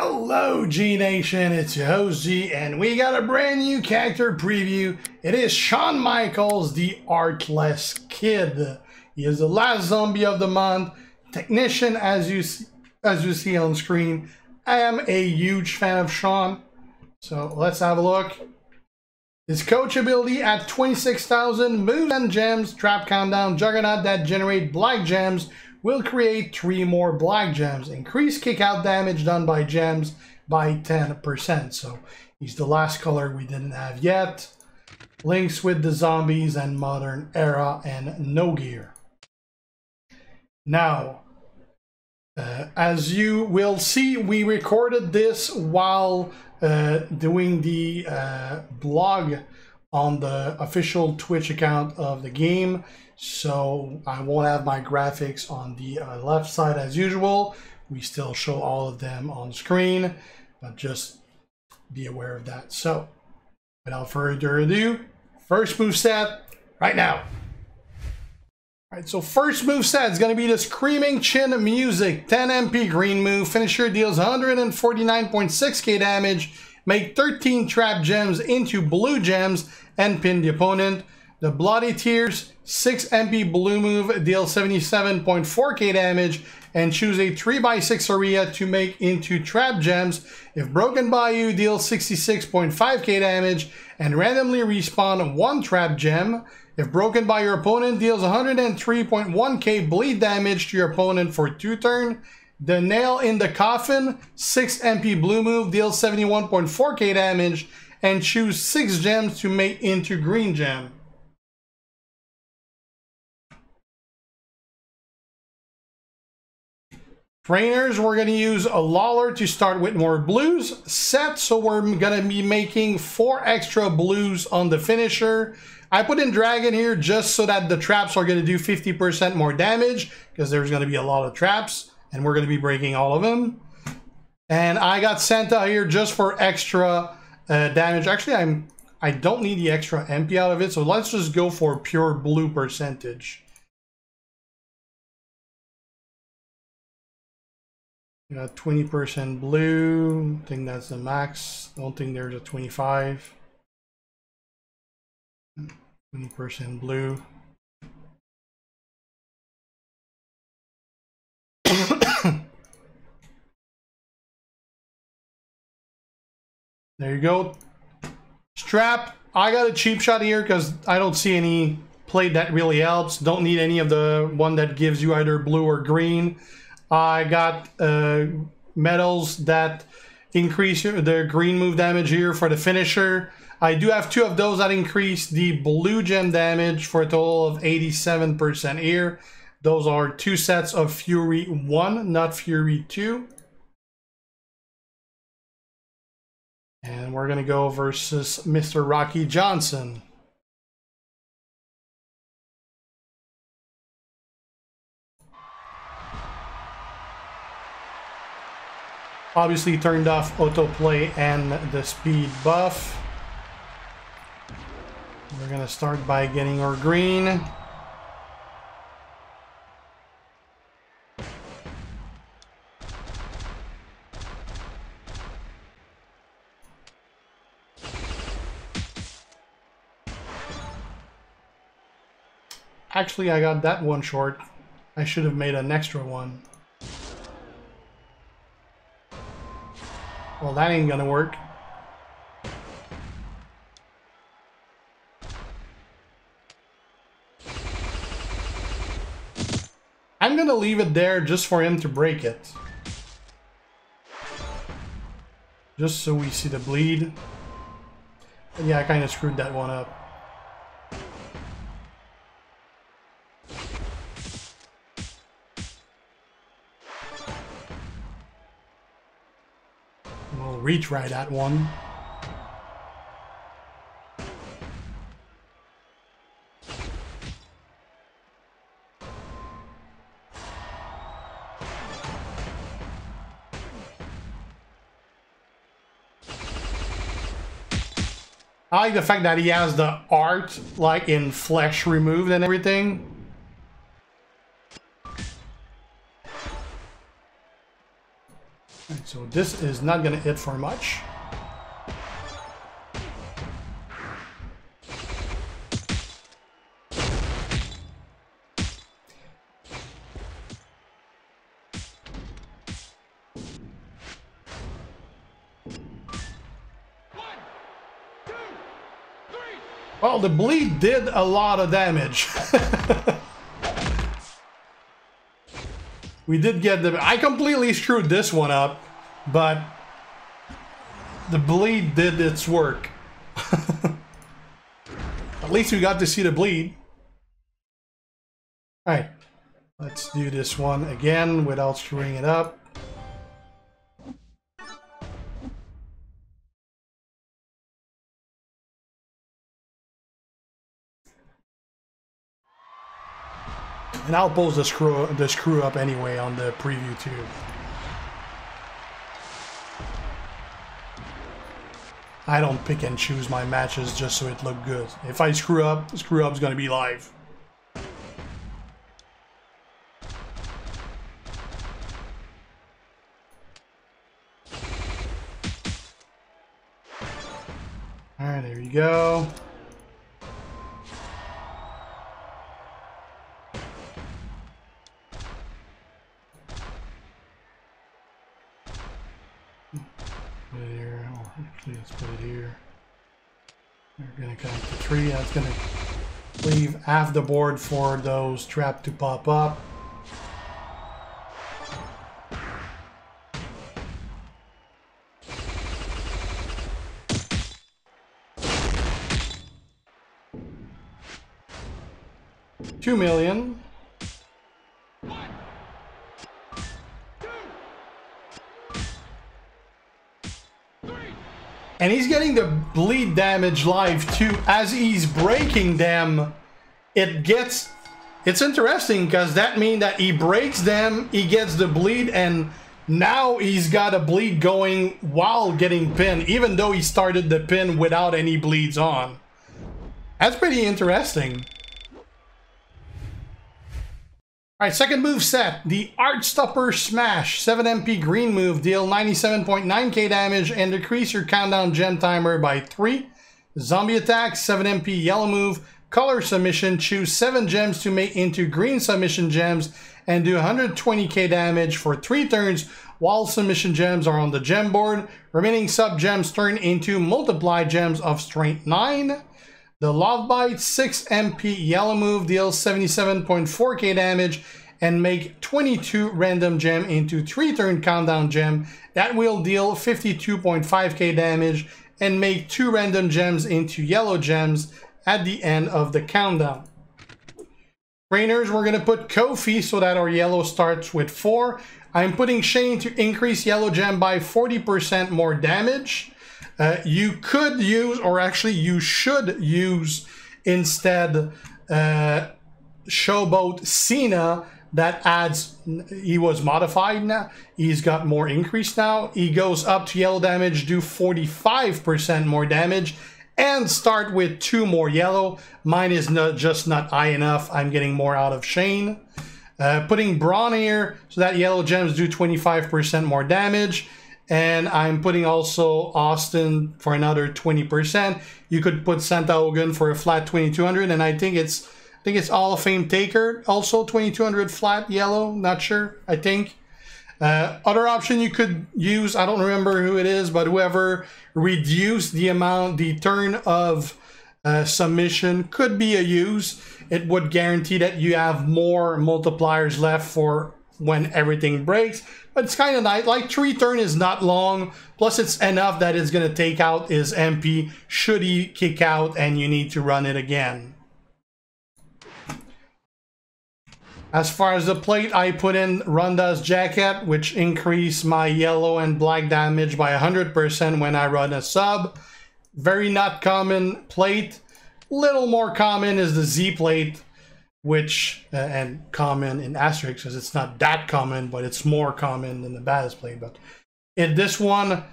Hello G Nation, it's your host G, and we got a brand new character preview. It is Shawn Michaels, the Heartless Kid. He is the last zombie of the month. Technician, as you see on screen. I am a huge fan of Shawn, so let's have a look. His coach ability at 26,000, moves and gems, trap countdown, juggernaut that generate black gems, will create 3 more black gems. Increase kick out damage done by gems by 10%. So he's the last color we didn't have yet. Links with the zombies and modern era and no gear. Now, as you will see, we recorded this while doing the blog on the official Twitch account of the game, so I won't have my graphics on the left side as usual. We still show all of them on screen, but just be aware of that. So without further ado, first moveset right now. Alright, so first moveset is going to be the Screaming Chin Music, 10 MP green move. Finisher deals 149.6k damage, make 13 trap gems into blue gems, and pin the opponent. The Bloody Tears, 6 MP blue move, deals 77.4k damage, and choose a 3x6 area to make into trap gems. If broken by you, deals 66.5k damage, and randomly respawn 1 trap gem. If broken by your opponent, deals 103.1k bleed damage to your opponent for 2 turns. The Nail in the Coffin, 6 MP blue move, deals 71.4k damage, and choose 6 gems to make into green gem. Trainers, we're going to use a Lawler to start with more blues. Set, so we're going to be making 4 extra blues on the finisher. I put in Dragon here just so that the traps are going to do 50% more damage, because there's going to be a lot of traps, and we're going to be breaking all of them. And I got Santa here just for extra damage. Actually, I don't need the extra MP out of it, so let's just go for pure blue percentage. You got 20% blue. I think that's the max. Don't think there's a 25. 20% blue. There you go. Strap. I got a cheap shot here because I don't see any plate that really helps. Don't need any of the one that gives you either blue or green. I got medals that increase the green move damage here for the finisher. I do have 2 of those that increase the blue gem damage for a total of 87% here. Those are 2 sets of Fury 1, not Fury 2. And we're going to go versus Mr. Rocky Johnson. Obviously turned off autoplay and the speed buff. We're going to start by getting our green. Actually, I got that one short. I should have made an extra one. Well, that ain't gonna work. I'm gonna leave it there just for him to break it. Just so we see the bleed. But yeah, I kind of screwed that one up. We'll retry that one. I like the fact that he has the art like in flesh removed and everything. So this is not gonna hit for much. Well, the bleed did a lot of damage. We did get the... I completely screwed this one up, but the bleed did its work. At least we got to see the bleed. Alright, let's do this one again without screwing it up. And I'll post the screw up anyway on the preview too. I don't pick and choose my matches just so it look good. If I screw up, the screw up's gonna be live. Alright, there you go. Put it here, or actually let's put it here. We're gonna connect the tree. That's gonna leave half the board for those traps to pop up. $2 million. And he's getting the bleed damage live too. As he's breaking them, it's interesting because that means that he breaks them, he gets the bleed, and now he's got a bleed going while getting pinned, even though he started the pin without any bleeds on. That's pretty interesting. Alright, second move set. The Heartstopper Smash. 7 MP green move. Deal 97.9k damage and decrease your countdown gem timer by 3. Zombie attack. 7 MP yellow move. Color submission. Choose 7 gems to make into green submission gems and do 120k damage for 3 turns while submission gems are on the gem board. Remaining sub gems turn into multiplied gems of strength 9. The Love Bite 6 MP yellow move deals 77.4k damage and make 22 random gem into 3 turn countdown gem. That will deal 52.5k damage and make 2 random gems into yellow gems at the end of the countdown. Trainers, we're going to put Kofi so that our yellow starts with 4. I'm putting Shane to increase yellow gem by 40% more damage. You could use, or actually you should use instead, Showboat Cena that adds, he was modified now, he's got more increase now, he goes up to yellow damage, do 45% more damage, and start with 2 more yellow. Mine is just not high enough, I'm getting more out of Shane. Putting Braun here so that yellow gems do 25% more damage. And I'm putting also Austin for another 20%. You could put Santa Hogan for a flat 2200, and I think it's Hall of Fame Taker also 2200 flat yellow. Not sure. I think other option you could use. I don't remember who it is, but whoever reduced the amount, the turn of submission could be a use. It would guarantee that you have more multipliers left for when everything breaks. But it's kind of nice. Like 3 turn is not long. Plus it's enough that it's going to take out his MP should he kick out and you need to run it again. As far as the plate, I put in Ronda's jacket, which increased my yellow and black damage by 100% when I run a sub. Very not common plate. Little more common is the Z plate, which, and common in asterisk because it's not that common, but it's more common than the baddest plate. But in this one,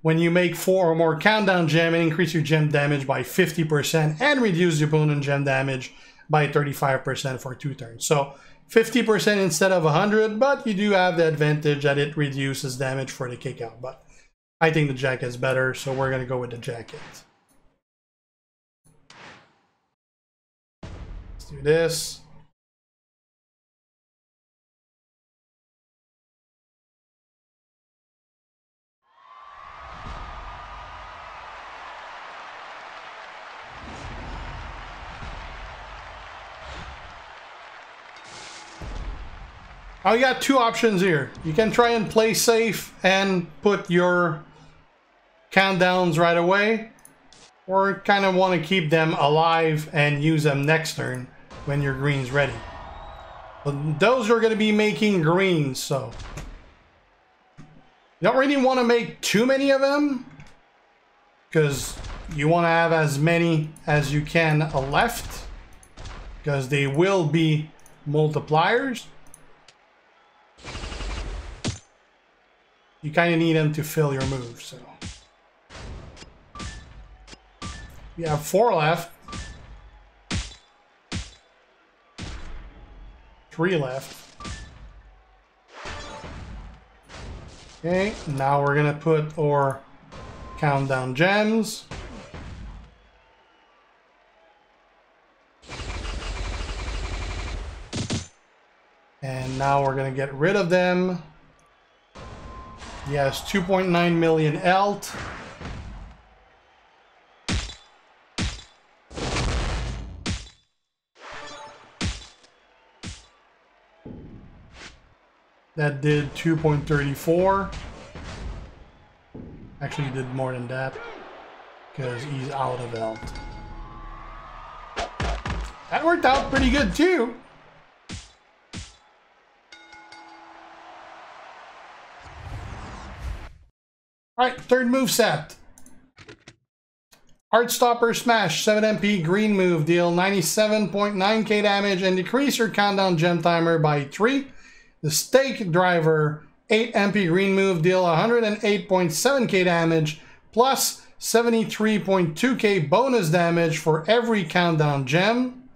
when you make 4 or more countdown gem, and increase your gem damage by 50% and reduce your opponent gem damage by 35% for 2 turns. So 50% instead of 100, but you do have the advantage that it reduces damage for the kick out. But I think the jacket's better, so we're gonna go with the jacket. Let's do this. Oh, you got two options here. You can try and play safe and put your countdowns right away, or kind of want to keep them alive and use them next turn when your green's ready. But those are going to be making greens, so you don't really want to make too many of them, because you want to have as many as you can left, because they will be multipliers. You kind of need them to fill your move, so. You have 4 left. 3 left. Okay, now we're gonna put our countdown gems. And now we're gonna get rid of them. Yes, 2.9 million health. That did 2.34. Actually, he did more than that because he's out of health. That worked out pretty good too. Alright, third move set. Heartstopper Smash, 7 MP green move, deal 97.9k damage and decrease your countdown gem timer by 3. The Stake Driver, 8 MP green move, deal 108.7k damage plus 73.2k bonus damage for every countdown gem.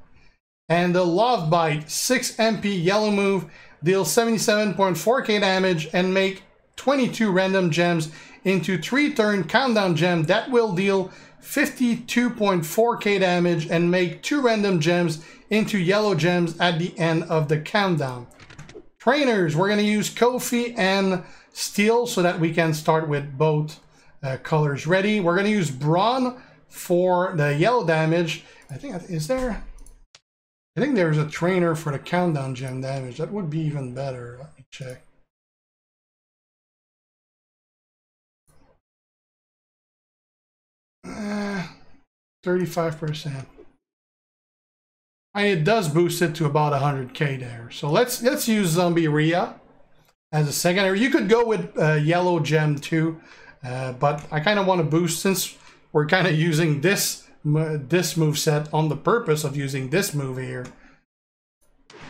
And the Love Bite, 6 MP yellow move, deal 77.4k damage and make 22 random gems into 3-turn countdown gem that will deal 52.4k damage and make 2 random gems into yellow gems at the end of the countdown. Trainers, we're going to use Kofi and Steel so that we can start with both colors ready. We're going to use Brawn for the yellow damage. I think there's a trainer for the countdown gem damage. That would be even better. Let me check. 35%. And it does boost it to about 100k there. So let's use Zombie Rhea as a secondary. You could go with yellow gem too, but I kind of want to boost, since we're kind of using this move set on the purpose of using this move here.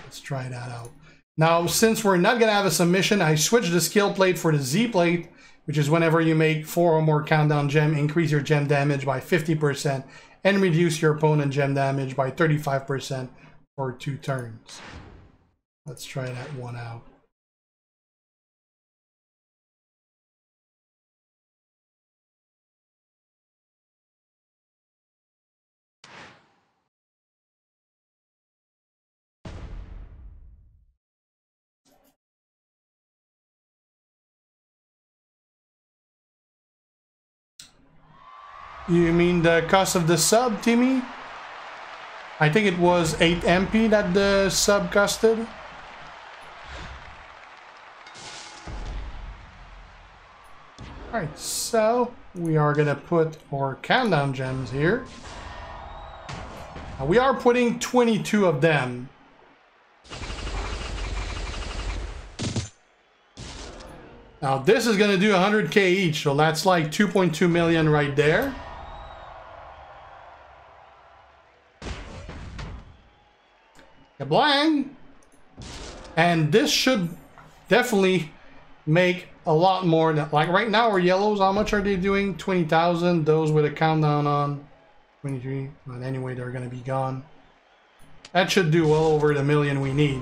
Let's try that out. Now, since we're not gonna have a submission, I switched the skill plate for the Z plate, which is whenever you make 4 or more countdown gem, increase your gem damage by 50% and reduce your opponent gem damage by 35% for 2 turns. Let's try that one out. You mean the cost of the sub, Timmy? I think it was 8 MP that the sub costed. Alright, so we are gonna put our countdown gems here. Now we are putting 22 of them. Now this is gonna do 100k each, so that's like 2.2 million right there. Kablang! And this should definitely make a lot more. Like right now our yellows, how much are they doing? 20,000. Those with a countdown on 23. But anyway, they're going to be gone. That should do well over the million we need.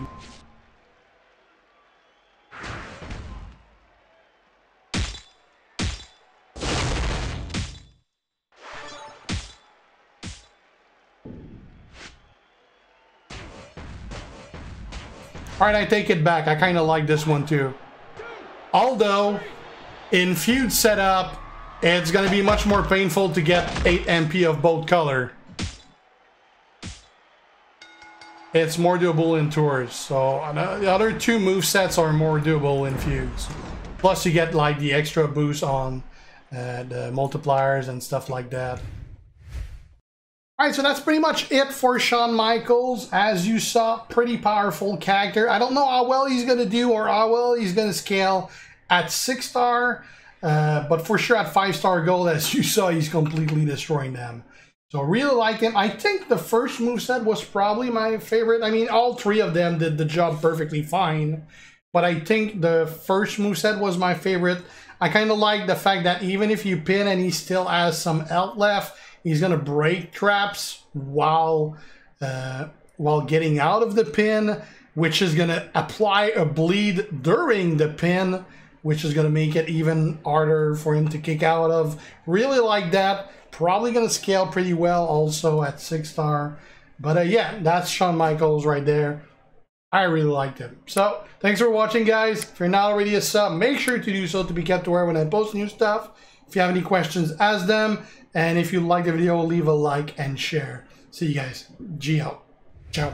Alright, I take it back. I kind of like this one too. Although, in feud setup, it's going to be much more painful to get 8 MP of both color. It's more doable in tours. So the other 2 movesets are more doable in feuds. Plus you get like the extra boost on the multipliers and stuff like that. Alright, so that's pretty much it for Shawn Michaels. As you saw, pretty powerful character. I don't know how well he's going to do or how well he's going to scale at 6-star. But for sure at 5-star gold, as you saw, he's completely destroying them. So really like him. I think the first moveset was probably my favorite. I mean, all 3 of them did the job perfectly fine. But I think the first moveset was my favorite. I kind of like the fact that even if you pin and he still has some health left, he's going to break traps while getting out of the pin, which is going to apply a bleed during the pin, which is going to make it even harder for him to kick out of. Really like that. Probably going to scale pretty well also at 6-star. But yeah, that's Shawn Michaels right there. I really liked him. So, thanks for watching, guys. If you're not already a sub, make sure to do so to be kept aware when I post new stuff. If you have any questions, ask them. And if you like the video, leave a like and share. See you guys. G out. Ciao.